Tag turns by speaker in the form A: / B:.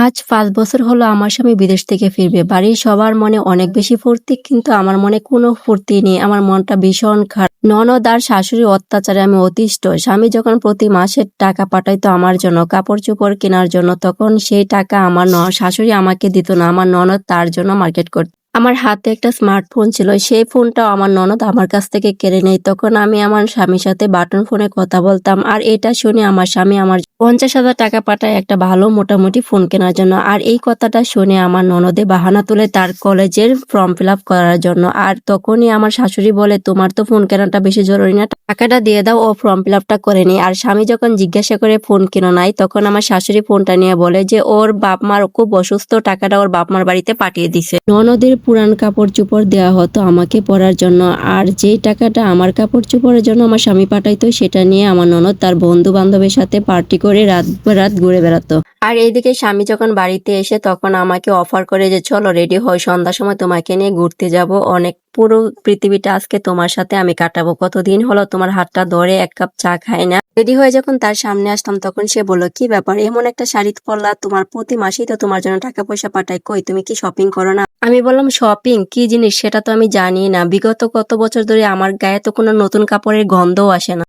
A: আজ ৫ বছর হলো আমার স্বামী বিদেশ থেকে ফিরবে। বাড়ির সবার মনে অনেক বেশি ফুর্তি, কিন্তু আমার মনে কোনো ফুর্তি নেই। আমার মনটা ভীষণ খারাপ। ননদ আর শাশুড়ির অত্যাচারে আমি অতিষ্ঠ। স্বামী যখন প্রতি মাসে টাকা পাঠাইতো আমার জন্য কাপড়-চোপড় কেনার জন্য, তখন সেই টাকা আমার শাশুড়ি আমাকে দিত না। আমার ননদ তার জন্য মার্কেট করত। আমার হাতে একটা স্মার্টফোন ছিল, সেই ফোনটাও আমার ননদ আমার কাছ থেকে কেড়ে নেয়। তখন আমি আমার স্বামীর সাথে বাটন ফোনে কথা বলতাম, আর এটা শুনে আমার স্বামী আমার ৫০,০০০ টাকা পাঠায় একটা ভালো মোটামুটি ফোন কেনার জন্য। আর এই কথাটা শুনে আমার ননদে বাহানা তুলে তার কলেজের ফর্ম ফিল আপ করার জন্য। আর তখনই আমার শাশুড়ি বলে, তোমার তো ফোন কেনাটা বেশি জরুরি না, টাকাটা দিয়ে দাও, ও ফর্ম ফিল আপটা করে নি। আর স্বামী যখন জিজ্ঞাসা করে ফোন কেন নাই, তখন আমার শাশুড়ি ফোনটা নিয়ে বলে যে ওর বাপ মার খুব অসুস্থ, টাকাটা ওর বাপ মার বাড়িতে পাঠিয়ে দিছে। ননদের পুরান কাপড় চোপড় দেওয়া হতো আমাকে পরার জন্য, আর যেই টাকাটা আমার কাপড় চোপড়ের জন্য আমার স্বামী পাঠাইতো, সেটা নিয়ে আমার ননদ তার বন্ধু বান্ধবের সাথে পার্টি করে রাত ঘুরে বেড়াতো। আর এইদিকে স্বামী যখন বাড়িতে এসে তখন আমাকে অফার করে যে চলো রেডি হই, সন্ধ্যার সময় তোমাকে নিয়ে ঘুরতে যাব, অনেক পুরো পৃথিবীটা আজকে তোমার সাথে আমি কাটাবো, কতদিন হলো তোমার হাতটা ধরে এক কাপ চা খাই না। রেডি হয়ে যখন তার সামনে আসতাম, তখন সে বললো, কি ব্যাপার, এমন একটা শাড়ি পরলা, তোমার প্রতি মাসেই তো তোমার জন্য টাকা পয়সা পাঠায়, কই তুমি কি শপিং করো না? আমি বললাম, শপিং কি জিনিস সেটা তো আমি জানি না, বিগত কত বছর ধরে আমার গায়ে তো কোনো নতুন কাপড়ের গন্ধও আসে না।